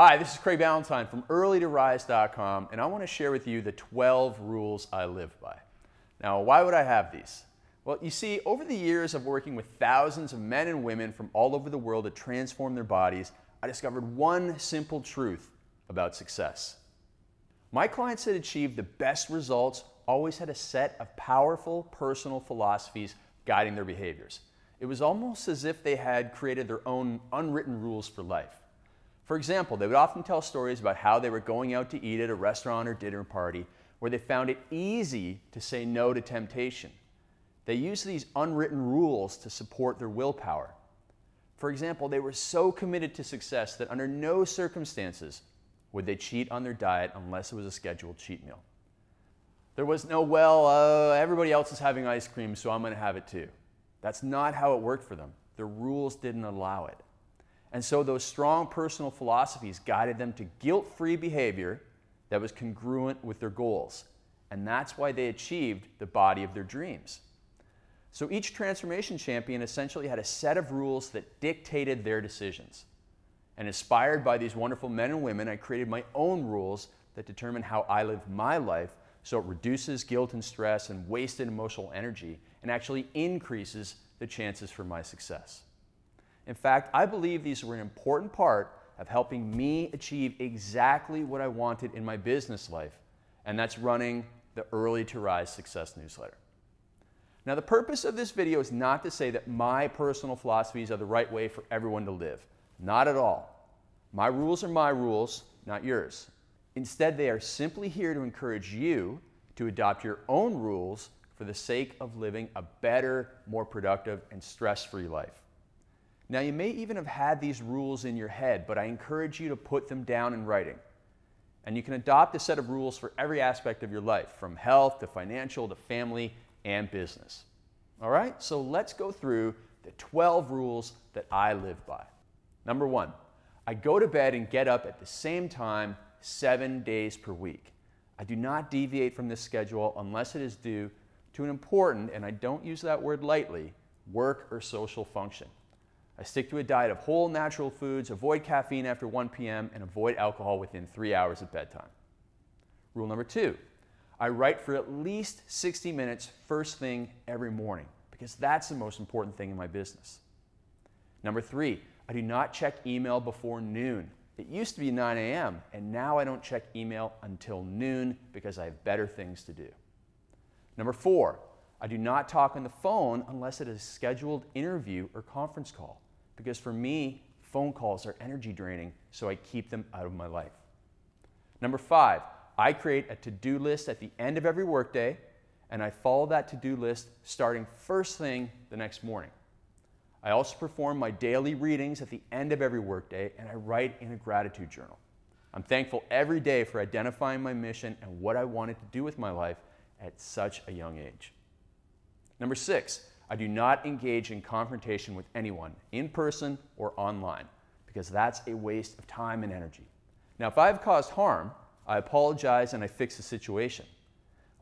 Hi, this is Craig Ballantyne from earlytorise.com, and I want to share with you the 12 rules I live by. Now, why would I have these? Well, you see, over the years of working with thousands of men and women from all over the world to transform their bodies, I discovered one simple truth about success. My clients that achieved the best results always had a set of powerful personal philosophies guiding their behaviors. It was almost as if they had created their own unwritten rules for life. For example, they would often tell stories about how they were going out to eat at a restaurant or dinner party where they found it easy to say no to temptation. They used these unwritten rules to support their willpower. For example, they were so committed to success that under no circumstances would they cheat on their diet unless it was a scheduled cheat meal. There was no, everybody else is having ice cream, so I'm going to have it too. That's not how it worked for them. The rules didn't allow it. And so those strong personal philosophies guided them to guilt-free behavior that was congruent with their goals. And that's why they achieved the body of their dreams. So each transformation champion essentially had a set of rules that dictated their decisions. And inspired by these wonderful men and women, I created my own rules that determine how I live my life so it reduces guilt and stress and wasted emotional energy and actually increases the chances for my success. In fact, I believe these were an important part of helping me achieve exactly what I wanted in my business life, and that's running the Early to Rise Success newsletter. Now, the purpose of this video is not to say that my personal philosophies are the right way for everyone to live. Not at all. My rules are my rules, not yours. Instead, they are simply here to encourage you to adopt your own rules for the sake of living a better, more productive, and stress-free life. Now, you may even have had these rules in your head, but I encourage you to put them down in writing. And you can adopt a set of rules for every aspect of your life, from health to financial to family and business. All right, so let's go through the 12 rules that I live by. Number 1, I go to bed and get up at the same time 7 days per week. I do not deviate from this schedule unless it is due to an important, and I don't use that word lightly, work or social function. I stick to a diet of whole natural foods, avoid caffeine after 1 p.m., and avoid alcohol within 3 hours of bedtime. Rule number 2, I write for at least 60 minutes first thing every morning because that's the most important thing in my business. Number 3, I do not check email before noon. It used to be 9 a.m., and now I don't check email until noon because I have better things to do. Number 4, I do not talk on the phone unless it is a scheduled interview or conference call. Because for me, phone calls are energy draining, so I keep them out of my life. Number 5, I create a to-do list at the end of every workday, and I follow that to-do list starting first thing the next morning. I also perform my daily readings at the end of every workday, and I write in a gratitude journal. I'm thankful every day for identifying my mission and what I wanted to do with my life at such a young age. Number 6, I do not engage in confrontation with anyone, in person or online, because that's a waste of time and energy. Now, if I've caused harm, I apologize and I fix the situation.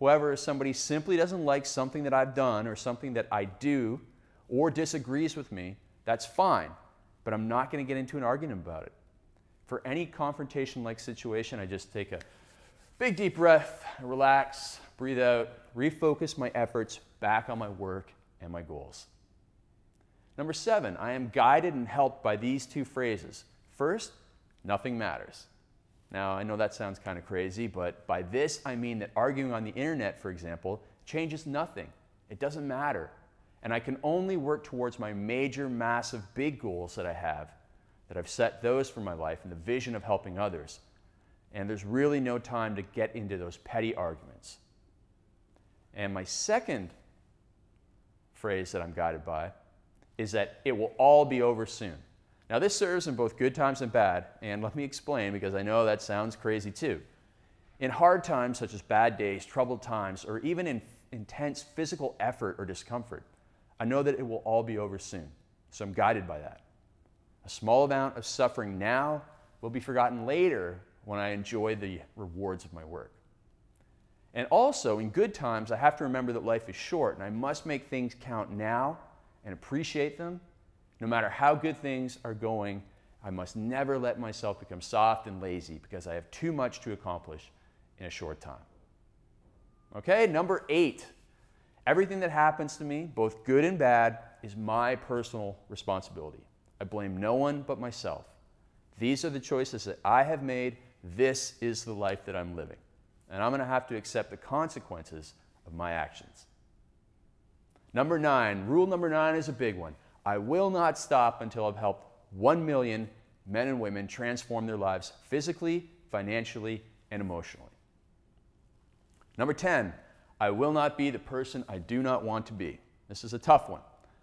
However, if somebody simply doesn't like something that I've done or something that I do or disagrees with me, that's fine, but I'm not going to get into an argument about it. For any confrontation-like situation, I just take a big deep breath, relax, breathe out, refocus my efforts back on my work and my goals. Number 7, I am guided and helped by these 2 phrases. First, nothing matters. Now, I know that sounds kind of crazy, but by this I mean that arguing on the internet, for example, changes nothing. It doesn't matter. And I can only work towards my major, massive, big goals that I have, that I've set those for my life and the vision of helping others. And there's really no time to get into those petty arguments. And my second phrase that I'm guided by is that it will all be over soon. Now, this serves in both good times and bad, and let me explain because I know that sounds crazy too. In hard times such as bad days, troubled times, or even in intense physical effort or discomfort, I know that it will all be over soon, so I'm guided by that. A small amount of suffering now will be forgotten later when I enjoy the rewards of my work. And also, in good times, I have to remember that life is short, and I must make things count now and appreciate them, no matter how good things are going I must never let myself become soft and lazy because I have too much to accomplish in a short time. Okay, number 8. Everything that happens to me, both good and bad, is my personal responsibility. I blame no one but myself. These are the choices that I have made. This is the life that I'm living. And I'm going to have to accept the consequences of my actions. Number 9, rule number 9 is a big one. I will not stop until I've helped 1 million men and women transform their lives physically, financially, and emotionally. Number 10, I will not be the person I do not want to be. This is a tough one.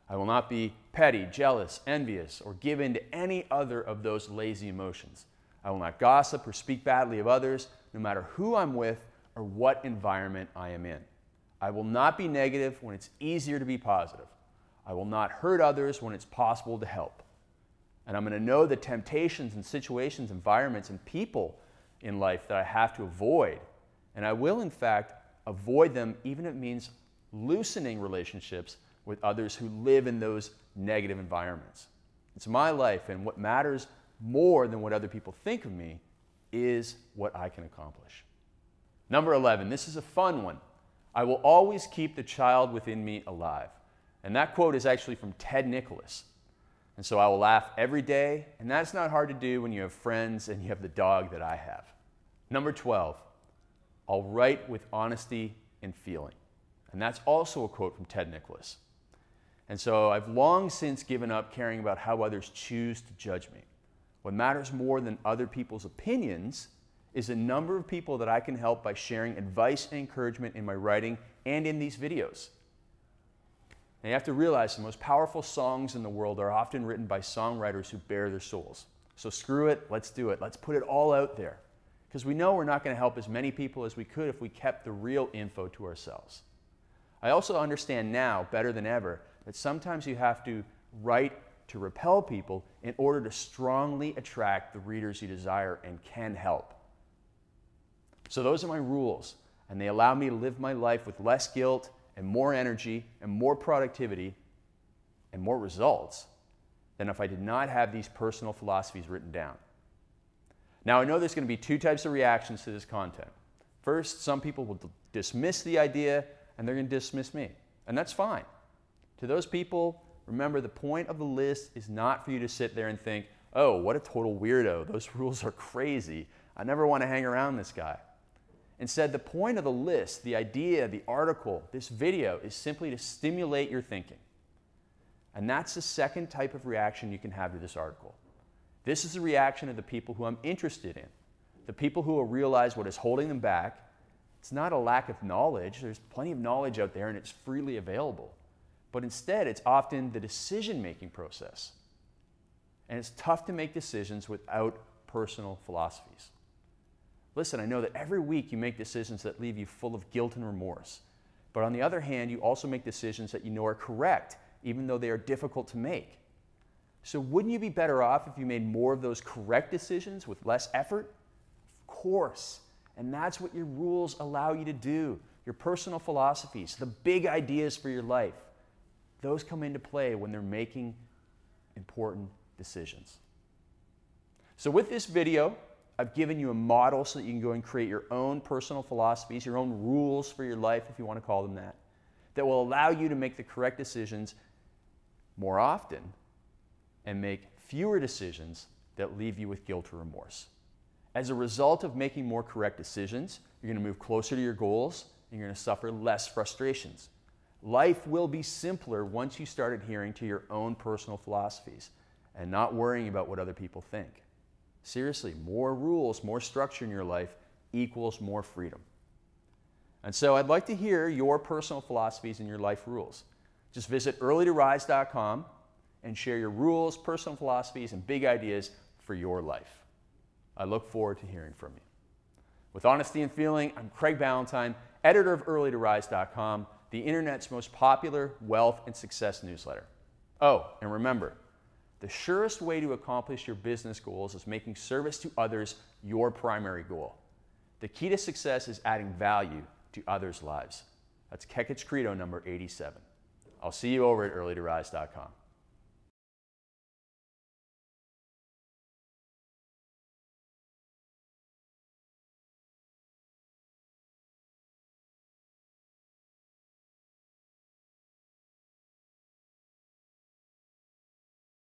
I will not be petty, jealous, envious, or give in to any other of those lazy emotions. I will not gossip or speak badly of others, no matter who I'm with or what environment I am in. I will not be negative when it's easier to be positive. I will not hurt others when it's possible to help. And I'm going to know the temptations and situations, environments, and people in life that I have to avoid. And I will, in fact, avoid them even if it means loosening relationships with others who live in those negative environments. It's my life, and what matters more than what other people think of me is what I can accomplish. Number 11, this is a fun one. I will always keep the child within me alive. And that quote is actually from Ted Nicholas. And so I will laugh every day, and that's not hard to do when you have friends and you have the dog that I have. Number 12, I'll write with honesty and feeling. And that's also a quote from Ted Nicholas. And so I've long since given up caring about how others choose to judge me. What matters more than other people's opinions is the number of people that I can help by sharing advice and encouragement in my writing and in these videos. Now you have to realize the most powerful songs in the world are often written by songwriters who bare their souls. So screw it, let's do it. Let's put it all out there. Because we know we're not going to help as many people as we could if we kept the real info to ourselves. I also understand now, better than ever, that sometimes you have to write to repel people in order to strongly attract the readers you desire and can help. So those are my rules, and they allow me to live my life with less guilt and more energy and more productivity and more results than if I did not have these personal philosophies written down. Now, I know there's going to be 2 types of reactions to this content. First, some people will dismiss the idea, and they're going to dismiss me, and that's fine. To those people, remember, the point of the list is not for you to sit there and think, oh, what a total weirdo. Those rules are crazy. I never want to hang around this guy. Instead, the point of the list, the idea, the article, this video, is simply to stimulate your thinking. And that's the second type of reaction you can have to this article. This is the reaction of the people who I'm interested in, the people who will realize what is holding them back. It's not a lack of knowledge. There's plenty of knowledge out there, and it's freely available. But instead, it's often the decision-making process. And it's tough to make decisions without personal philosophies. Listen, I know that every week you make decisions that leave you full of guilt and remorse. But on the other hand, you also make decisions that you know are correct, even though they are difficult to make. So wouldn't you be better off if you made more of those correct decisions with less effort? Of course. And that's what your rules allow you to do. Your personal philosophies, the big ideas for your life, those come into play when they're making important decisions. So with this video, I've given you a model so that you can go and create your own personal philosophies, your own rules for your life, if you want to call them that will allow you to make the correct decisions more often and make fewer decisions that leave you with guilt or remorse. As a result of making more correct decisions, you're going to move closer to your goals and you're going to suffer less frustrations. Life will be simpler once you start adhering to your own personal philosophies and not worrying about what other people think. Seriously, more rules, more structure in your life equals more freedom. And so I'd like to hear your personal philosophies and your life rules. Just visit earlytorise.com and share your rules, personal philosophies, and big ideas for your life. I look forward to hearing from you. With honesty and feeling, I'm Craig Ballantyne, editor of earlytorise.com, the internet's most popular wealth and success newsletter. Oh, and remember, the surest way to accomplish your business goals is making service to others your primary goal. The key to success is adding value to others' lives. That's Kekich Credo number 87. I'll see you over at earlytorise.com.